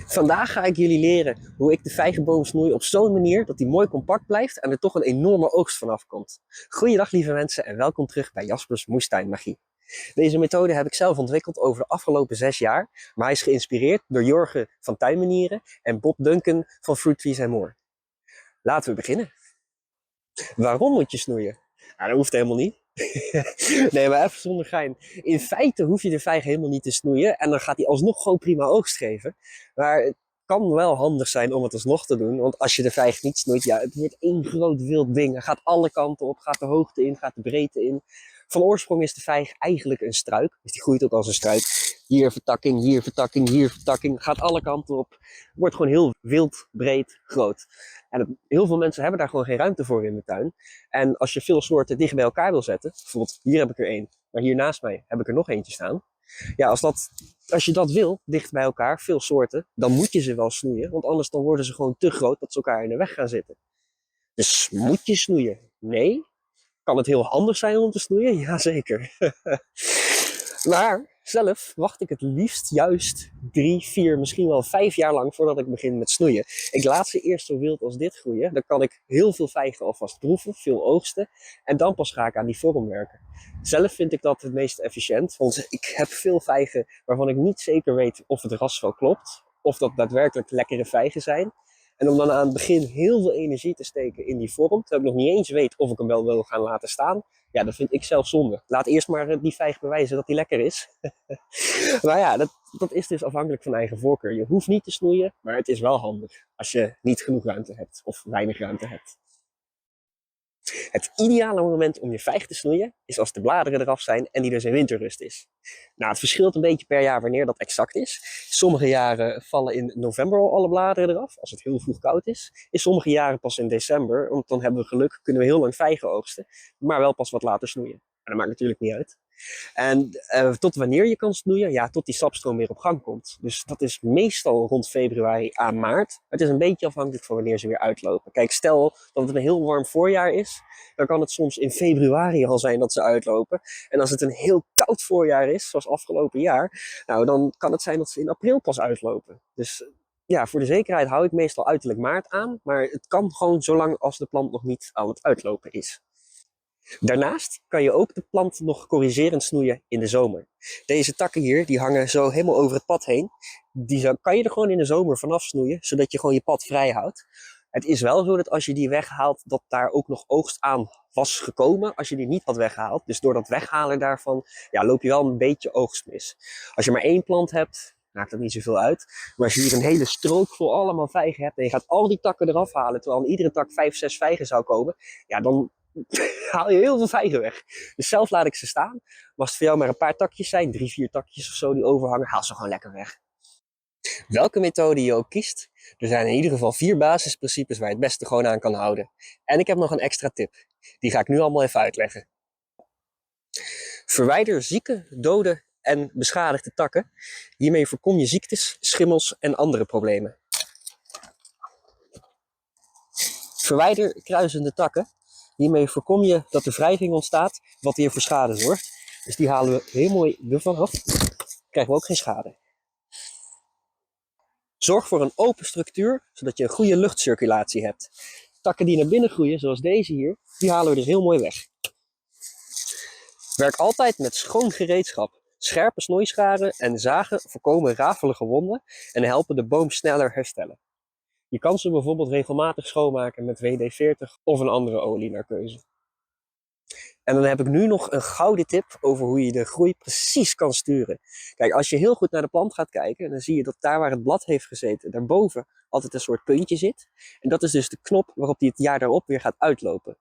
Vandaag ga ik jullie leren hoe ik de vijgenboom snoei op zo'n manier dat die mooi compact blijft en er toch een enorme oogst vanaf komt. Goeiedag lieve mensen en welkom terug bij Jaspers Moestuinmagie. Deze methode heb ik zelf ontwikkeld over de afgelopen 6 jaar, maar hij is geïnspireerd door Jorgen van Tuinmanieren en Bob Duncan van Fruit Trees and More. Laten we beginnen. Waarom moet je snoeien? Nou, dat hoeft helemaal niet. Nee, maar even zonder gein. In feite hoef je de vijg helemaal niet te snoeien en dan gaat hij alsnog gewoon prima oogst geven. Maar het kan wel handig zijn om het alsnog te doen, want als je de vijg niet snoeit, ja, het wordt één groot wild ding. Hij gaat alle kanten op, gaat de hoogte in, gaat de breedte in. Van oorsprong is de vijg eigenlijk een struik, dus die groeit ook als een struik. Hier vertakking, hier vertakking, hier vertakking, gaat alle kanten op. Wordt gewoon heel wild, breed, groot. En heel veel mensen hebben daar gewoon geen ruimte voor in de tuin. En als je veel soorten dicht bij elkaar wil zetten, bijvoorbeeld hier heb ik er één, maar hier naast mij heb ik er nog eentje staan. Ja, als je dat wil, dicht bij elkaar, veel soorten, dan moet je ze wel snoeien, want anders dan worden ze gewoon te groot dat ze elkaar in de weg gaan zitten. Dus moet je snoeien? Nee. Kan het heel handig zijn om te snoeien? Jazeker. Maar zelf wacht ik het liefst juist 3, 4, misschien wel 5 jaar lang voordat ik begin met snoeien. Ik laat ze eerst zo wild als dit groeien. Dan kan ik heel veel vijgen alvast proeven, veel oogsten. En dan pas ga ik aan die vorm werken. Zelf vind ik dat het meest efficiënt. Want ik heb veel vijgen waarvan ik niet zeker weet of het ras wel klopt. Of dat daadwerkelijk lekkere vijgen zijn. En om dan aan het begin heel veel energie te steken in die vorm, terwijl ik nog niet eens weet of ik hem wel wil gaan laten staan, ja, dat vind ik zelf zonde. Laat eerst maar die vijg bewijzen dat hij lekker is. Maar ja, dat is dus afhankelijk van eigen voorkeur. Je hoeft niet te snoeien, maar het is wel handig als je niet genoeg ruimte hebt of weinig ruimte hebt. Het ideale moment om je vijg te snoeien is als de bladeren eraf zijn en die dus in winterrust is. Nou, het verschilt een beetje per jaar wanneer dat exact is. Sommige jaren vallen in november al alle bladeren eraf, als het heel vroeg koud is. In sommige jaren pas in december, want dan hebben we geluk, kunnen we heel lang vijgen oogsten, maar wel pas wat later snoeien. En dat maakt natuurlijk niet uit. En tot wanneer je kan snoeien? Ja, tot die sapstroom weer op gang komt. Dus dat is meestal rond februari à maart. Het is een beetje afhankelijk van wanneer ze weer uitlopen. Kijk, stel dat het een heel warm voorjaar is, dan kan het soms in februari al zijn dat ze uitlopen. En als het een heel koud voorjaar is, zoals afgelopen jaar, nou, dan kan het zijn dat ze in april pas uitlopen. Dus ja, voor de zekerheid hou ik meestal uiterlijk maart aan, maar het kan gewoon zolang als de plant nog niet aan het uitlopen is. Daarnaast kan je ook de plant nog corrigerend snoeien in de zomer. Deze takken hier, die hangen zo helemaal over het pad heen. Die kan je er gewoon in de zomer vanaf snoeien, zodat je gewoon je pad vrij houdt. Het is wel zo dat als je die weghaalt, dat daar ook nog oogst aan was gekomen als je die niet had weggehaald. Dus door dat weghalen daarvan, ja, loop je wel een beetje oogst mis. Als je maar 1 plant hebt, maakt dat niet zoveel uit. Maar als je hier een hele strook vol allemaal vijgen hebt en je gaat al die takken eraf halen, terwijl aan iedere tak 5, 6 vijgen zou komen, ja, dan haal je heel veel vijgen weg. Dus zelf laat ik ze staan. Maar als het voor jou maar een paar takjes zijn, 3, 4 takjes of zo die overhangen, haal ze gewoon lekker weg. Welke methode je ook kiest, er zijn in ieder geval 4 basisprincipes waar je het beste gewoon aan kan houden. En ik heb nog een extra tip. Die ga ik nu allemaal even uitleggen. Verwijder zieke, dode en beschadigde takken. Hiermee voorkom je ziektes, schimmels en andere problemen. Verwijder kruisende takken. Hiermee voorkom je dat er wrijving ontstaat, wat weer voor schade zorgt. Dus die halen we heel mooi ervan af. Krijgen we ook geen schade. Zorg voor een open structuur, zodat je een goede luchtcirculatie hebt. Takken die naar binnen groeien, zoals deze hier, die halen we dus heel mooi weg. Werk altijd met schoon gereedschap. Scherpe snoeischaren en zagen voorkomen rafelige wonden en helpen de boom sneller herstellen. Je kan ze bijvoorbeeld regelmatig schoonmaken met WD-40 of een andere olie naar keuze. En dan heb ik nu nog een gouden tip over hoe je de groei precies kan sturen. Kijk, als je heel goed naar de plant gaat kijken, dan zie je dat daar waar het blad heeft gezeten, daarboven altijd een soort puntje zit. En dat is dus de knop waarop die het jaar daarop weer gaat uitlopen.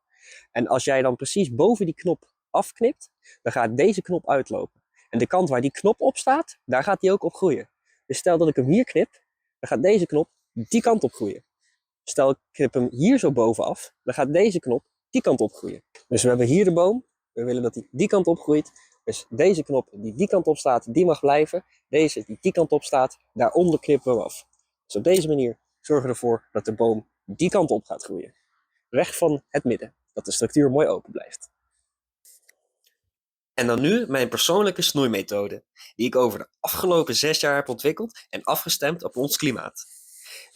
En als jij dan precies boven die knop afknipt, dan gaat deze knop uitlopen. En de kant waar die knop op staat, daar gaat die ook op groeien. Dus stel dat ik hem hier knip, dan gaat deze knop die kant op groeien. Stel ik knip hem hier zo bovenaf, dan gaat deze knop die kant op groeien. Dus we hebben hier de boom, we willen dat hij die kant op groeit. Dus deze knop die die kant op staat, die mag blijven. Deze die die kant op staat, daaronder knippen we hem af. Dus op deze manier zorgen we ervoor dat de boom die kant op gaat groeien. Weg van het midden, dat de structuur mooi open blijft. En dan nu mijn persoonlijke snoeimethode, die ik over de afgelopen 6 jaar heb ontwikkeld en afgestemd op ons klimaat.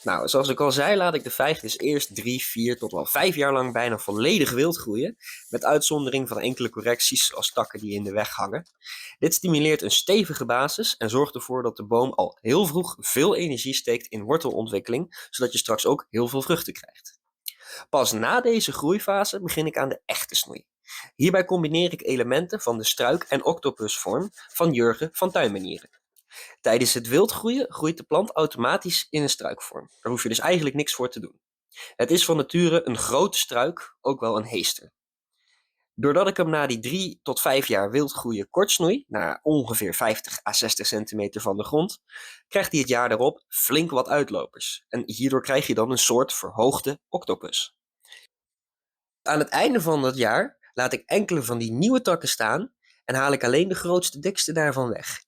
Nou, zoals ik al zei, laat ik de vijg dus eerst 3, 4 tot wel 5 jaar lang bijna volledig wild groeien, met uitzondering van enkele correcties zoals takken die in de weg hangen. Dit stimuleert een stevige basis en zorgt ervoor dat de boom al heel vroeg veel energie steekt in wortelontwikkeling, zodat je straks ook heel veel vruchten krijgt. Pas na deze groeifase begin ik aan de echte snoei. Hierbij combineer ik elementen van de struik- en octopusvorm van Jurgen van Tuinmanieren. Tijdens het wildgroeien groeit de plant automatisch in een struikvorm. Daar hoef je dus eigenlijk niks voor te doen. Het is van nature een grote struik, ook wel een heester. Doordat ik hem na die 3 tot 5 jaar wildgroeien kort snoei, naar ongeveer 50 à 60 centimeter van de grond, krijgt hij het jaar daarop flink wat uitlopers. En hierdoor krijg je dan een soort verhoogde octopus. Aan het einde van dat jaar laat ik enkele van die nieuwe takken staan en haal ik alleen de grootste, dikste daarvan weg.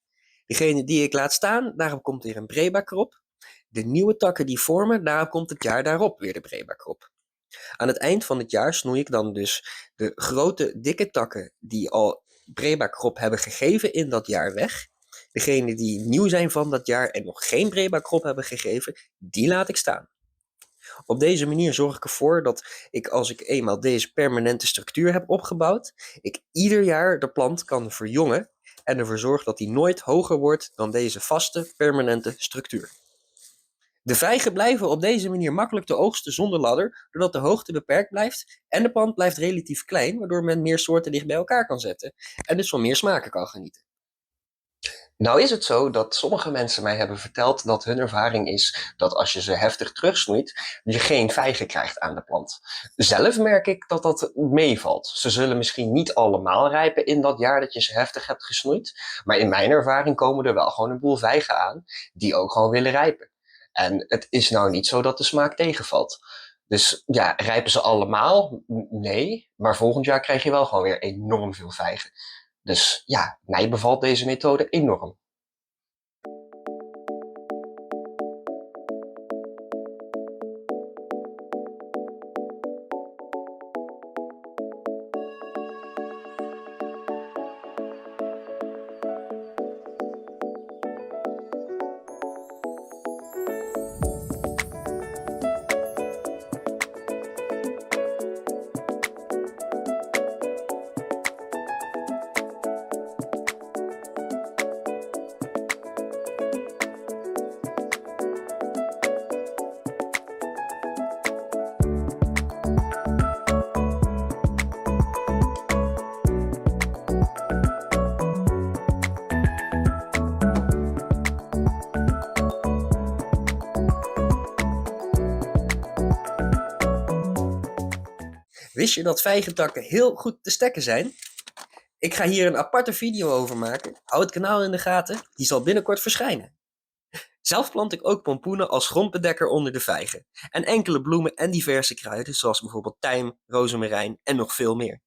Degene die ik laat staan, daarop komt weer een brebakrop. De nieuwe takken die vormen, daarop komt het jaar daarop weer de brebakrop. Aan het eind van het jaar snoei ik dan dus de grote, dikke takken die al brebakrop hebben gegeven in dat jaar weg. Degene die nieuw zijn van dat jaar en nog geen brebakrop hebben gegeven, die laat ik staan. Op deze manier zorg ik ervoor dat ik, als ik eenmaal deze permanente structuur heb opgebouwd, ik ieder jaar de plant kan verjongen en ervoor zorg dat die nooit hoger wordt dan deze vaste, permanente structuur. De vijgen blijven op deze manier makkelijk te oogsten zonder ladder, doordat de hoogte beperkt blijft en de plant blijft relatief klein, waardoor men meer soorten dicht bij elkaar kan zetten en dus van meer smaken kan genieten. Nou is het zo dat sommige mensen mij hebben verteld dat hun ervaring is dat als je ze heftig terugsnoeit, je geen vijgen krijgt aan de plant. Zelf merk ik dat dat meevalt. Ze zullen misschien niet allemaal rijpen in dat jaar dat je ze heftig hebt gesnoeid, maar in mijn ervaring komen er wel gewoon een boel vijgen aan die ook gewoon willen rijpen. En het is nou niet zo dat de smaak tegenvalt. Dus ja, rijpen ze allemaal? Nee, maar volgend jaar krijg je wel gewoon weer enorm veel vijgen. Dus ja, mij bevalt deze methode enorm. Wist je dat vijgentakken heel goed te stekken zijn? Ik ga hier een aparte video over maken. Hou het kanaal in de gaten, die zal binnenkort verschijnen. Zelf plant ik ook pompoenen als grondbedekker onder de vijgen. En enkele bloemen en diverse kruiden, zoals bijvoorbeeld tijm, rozemarijn en nog veel meer.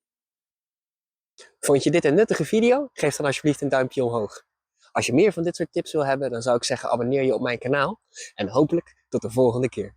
Vond je dit een nuttige video? Geef dan alsjeblieft een duimpje omhoog. Als je meer van dit soort tips wil hebben, dan zou ik zeggen abonneer je op mijn kanaal. En hopelijk tot de volgende keer.